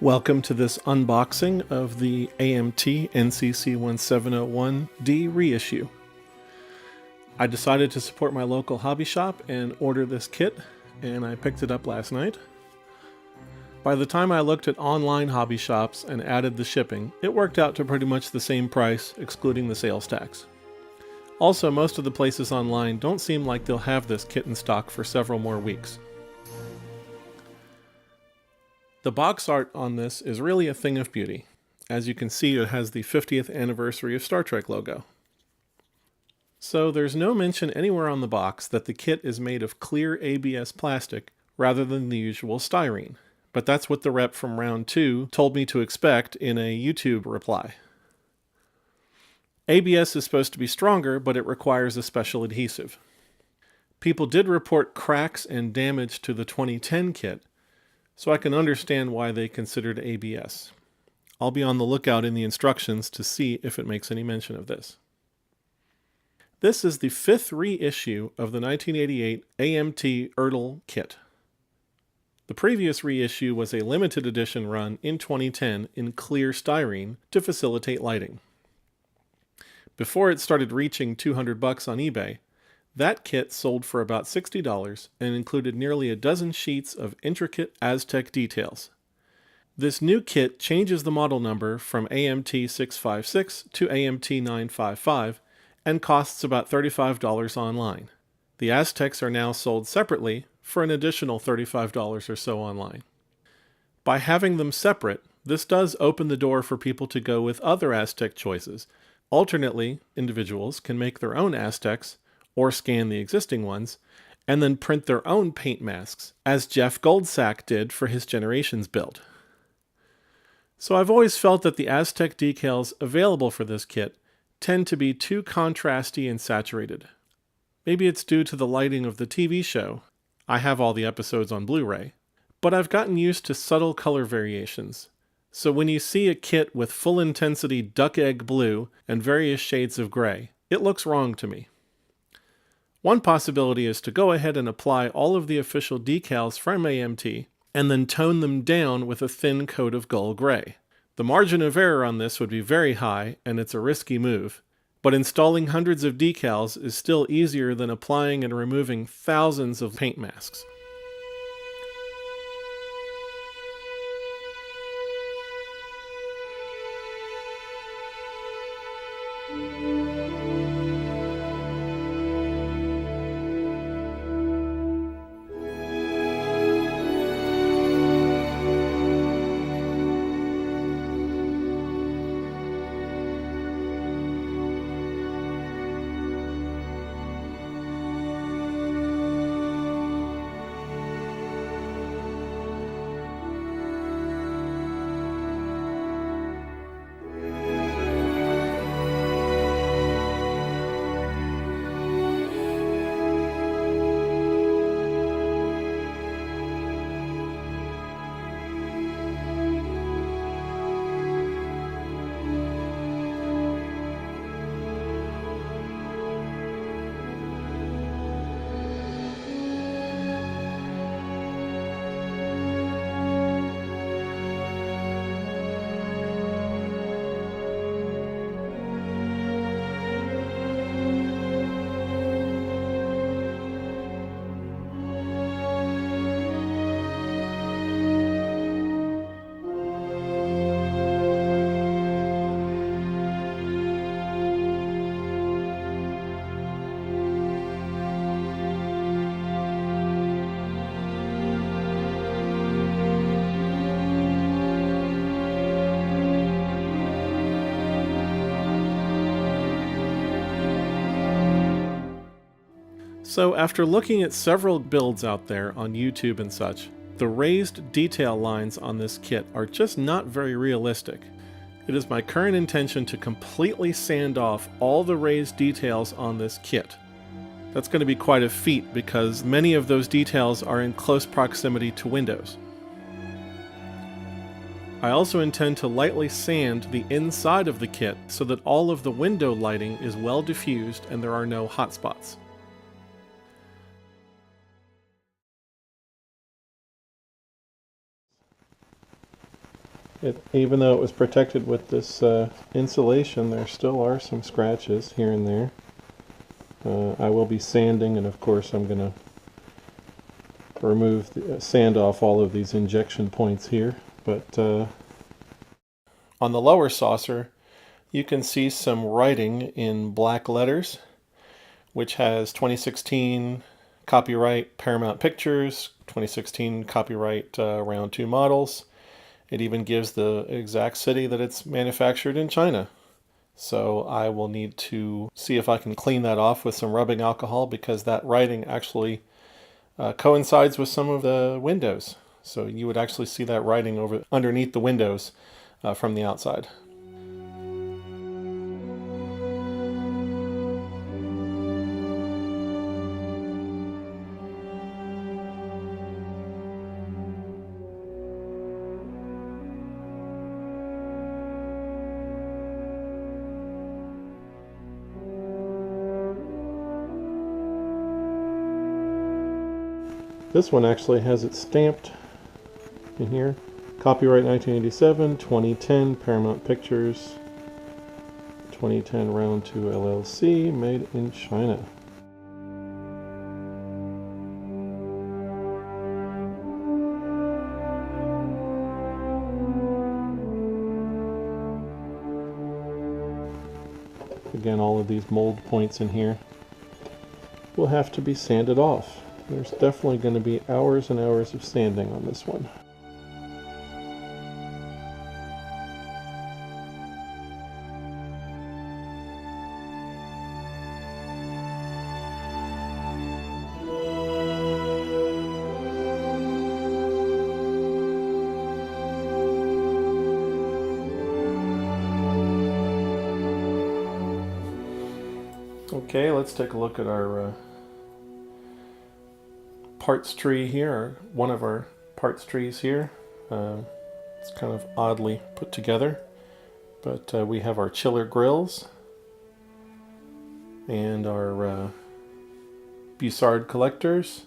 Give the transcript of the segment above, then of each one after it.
Welcome to this unboxing of the AMT NCC 1701D reissue. I decided to support my local hobby shop and order this kit, and I picked it up last night. By the time I looked at online hobby shops and added the shipping, it worked out to pretty much the same price, excluding the sales tax. Also, most of the places online don't seem like they'll have this kit in stock for several more weeks. The box art on this is really a thing of beauty. As you can see, it has the 50th anniversary of Star Trek logo. So there's no mention anywhere on the box that the kit is made of clear ABS plastic rather than the usual styrene, but that's what the rep from round 2 told me to expect in a YouTube reply. ABS is supposed to be stronger, but it requires a special adhesive. People did report cracks and damage to the 2010 kit, so I can understand why they considered ABS. I'll be on the lookout in the instructions to see if it makes any mention of this. This is the 5th reissue of the 1988 AMT Ertl kit. The previous reissue was a limited edition run in 2010 in clear styrene to facilitate lighting. Before it started reaching $200 on eBay, that kit sold for about $60 and included nearly a dozen sheets of intricate Aztec details. This new kit changes the model number from AMT 656 to AMT 955 and costs about $35 online. The Aztecs are now sold separately for an additional $35 or so online. By having them separate, this does open the door for people to go with other Aztec choices. Alternately, individuals can make their own Aztecs or scan the existing ones, and then print their own paint masks, as Jeff Goldsack did for his Generations build. So I've always felt that the Aztec decals available for this kit tend to be too contrasty and saturated. Maybe it's due to the lighting of the TV show. I have all the episodes on Blu-ray, but I've gotten used to subtle color variations. So when you see a kit with full intensity duck egg blue and various shades of gray, it looks wrong to me. One possibility is to go ahead and apply all of the official decals from AMT and then tone them down with a thin coat of gull gray. The margin of error on this would be very high, and it's a risky move, but installing hundreds of decals is still easier than applying and removing thousands of paint masks. So after looking at several builds out there on YouTube and such, the raised detail lines on this kit are just not very realistic. It is my current intention to completely sand off all the raised details on this kit. That's going to be quite a feat because many of those details are in close proximity to windows. I also intend to lightly sand the inside of the kit so that all of the window lighting is well diffused and there are no hot spots. Even though it was protected with this insulation, there still are some scratches here and there. I will be sanding, and of course I'm going to sand off all of these injection points here. But on the lower saucer, you can see some writing in black letters, which has 2016 copyright Paramount Pictures, 2016 copyright Round 2 Models. It even gives the exact city that it's manufactured in China. So I will need to see if I can clean that off with some rubbing alcohol, because that writing actually coincides with some of the windows. So you would actually see that writing underneath the windows from the outside. This one actually has it stamped in here. Copyright 1987, 2010 Paramount Pictures, 2010 Round 2 LLC, made in China. Again, all of these mold points in here will have to be sanded off. There's definitely going to be hours and hours of sanding on this one. Okay, let's take a look at our parts tree here, or one of our parts trees here. It's kind of oddly put together, but we have our chiller grills and our Bussard collectors.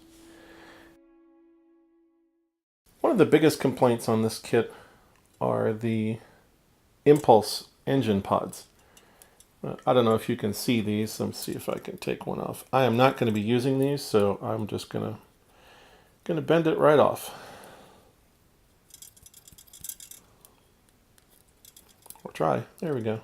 One of the biggest complaints on this kit are the impulse engine pods. I don't know if you can see these. Let me see if I can take one off. I am not going to be using these, so I'm just going to bend it right off. Or try. There we go.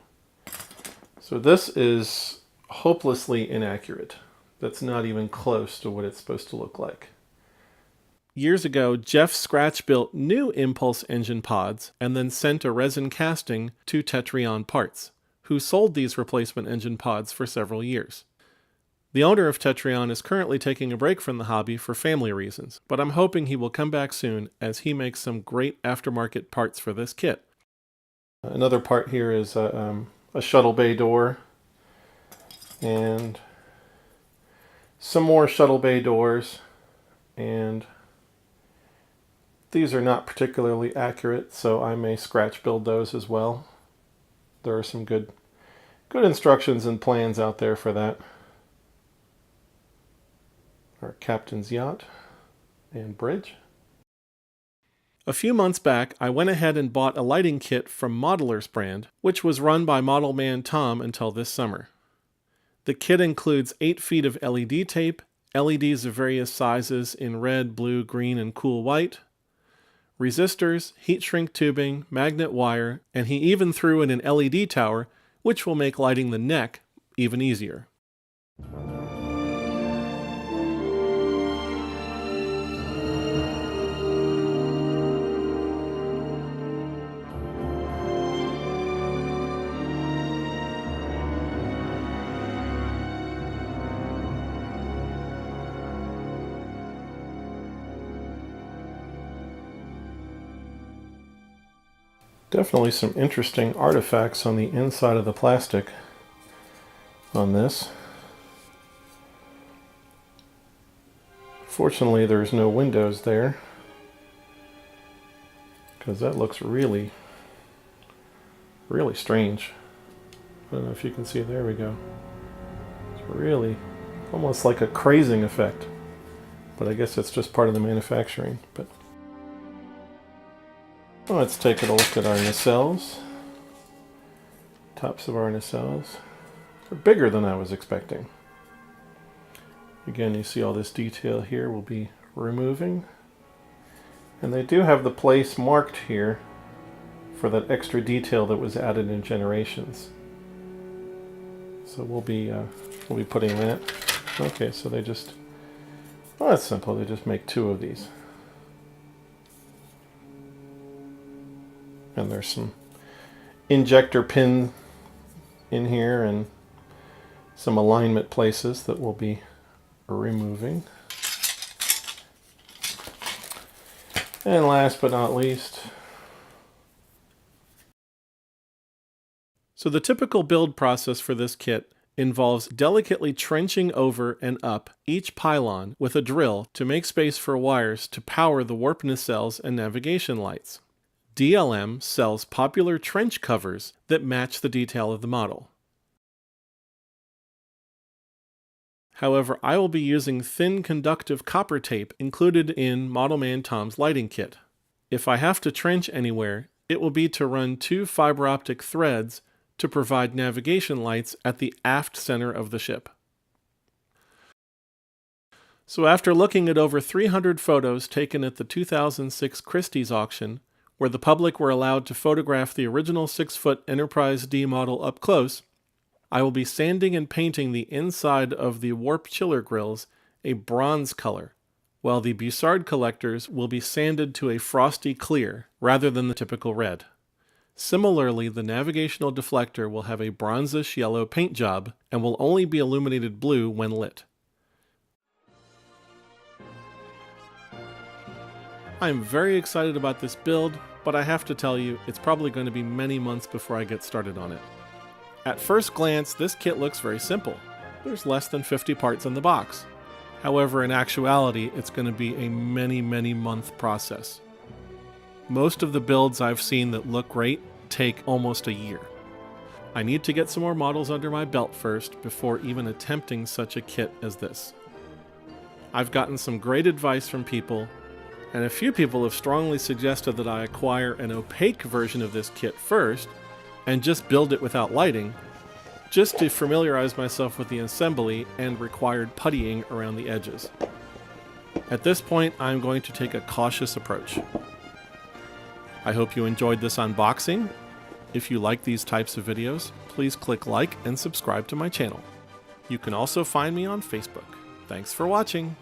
So this is hopelessly inaccurate. That's not even close to what it's supposed to look like. Years ago, Jeff Scratch built new impulse engine pods and then sent a resin casting to Tetrion Parts, who sold these replacement engine pods for several years. The owner of Tetrion is currently taking a break from the hobby for family reasons, but I'm hoping he will come back soon as he makes some great aftermarket parts for this kit. Another part here is a shuttle bay door, and some more shuttle bay doors, and these are not particularly accurate, so I may scratch build those as well. There are some good instructions and plans out there for that. Our captain's yacht and bridge. A few months back, I went ahead and bought a lighting kit from Modeler's brand, which was run by model man Tom until this summer. The kit includes 8 feet of LED tape, LEDs of various sizes in red, blue, green, and cool white, resistors, heat shrink tubing, magnet wire, and he even threw in an LED tower, which will make lighting the neck even easier. Definitely some interesting artifacts on the inside of the plastic on this. Fortunately, there's no windows there, because that looks really, really strange. I don't know if you can see. There we go. It's really almost like a crazing effect, but I guess it's just part of the manufacturing. But Well, let's take a look at our nacelles. Tops of our nacelles are bigger than I was expecting. Again, you see all this detail here we'll be removing. And they do have the place marked here for that extra detail that was added in Generations. So we'll be putting that. Okay, so they just, well, that's simple. They just make 2 of these. And there's some injector pin in here and some alignment places that we'll be removing. And last but not least, so the typical build process for this kit involves delicately trenching over and up each pylon with a drill to make space for wires to power the warp nacelles and navigation lights. DLM sells popular trench covers that match the detail of the model. However, I will be using thin conductive copper tape included in Model Man Tom's lighting kit. If I have to trench anywhere, it will be to run 2 fiber optic threads to provide navigation lights at the aft center of the ship. So after looking at over 300 photos taken at the 2006 Christie's auction, where the public were allowed to photograph the original 6-foot Enterprise D model up close, I will be sanding and painting the inside of the warp chiller grills a bronze color, while the Bussard collectors will be sanded to a frosty clear rather than the typical red. Similarly, the navigational deflector will have a bronzish yellow paint job and will only be illuminated blue when lit. I'm very excited about this build, but I have to tell you, it's probably going to be many months before I get started on it. At first glance, this kit looks very simple. There's less than 50 parts in the box. However, in actuality, it's going to be a many month process. Most of the builds I've seen that look great take almost a year. I need to get some more models under my belt first before even attempting such a kit as this. I've gotten some great advice from people, and a few people have strongly suggested that I acquire an opaque version of this kit first and just build it without lighting, just to familiarize myself with the assembly and required puttying around the edges. At this point, I'm going to take a cautious approach. I hope you enjoyed this unboxing. If you like these types of videos, please click like and subscribe to my channel. You can also find me on Facebook. Thanks for watching.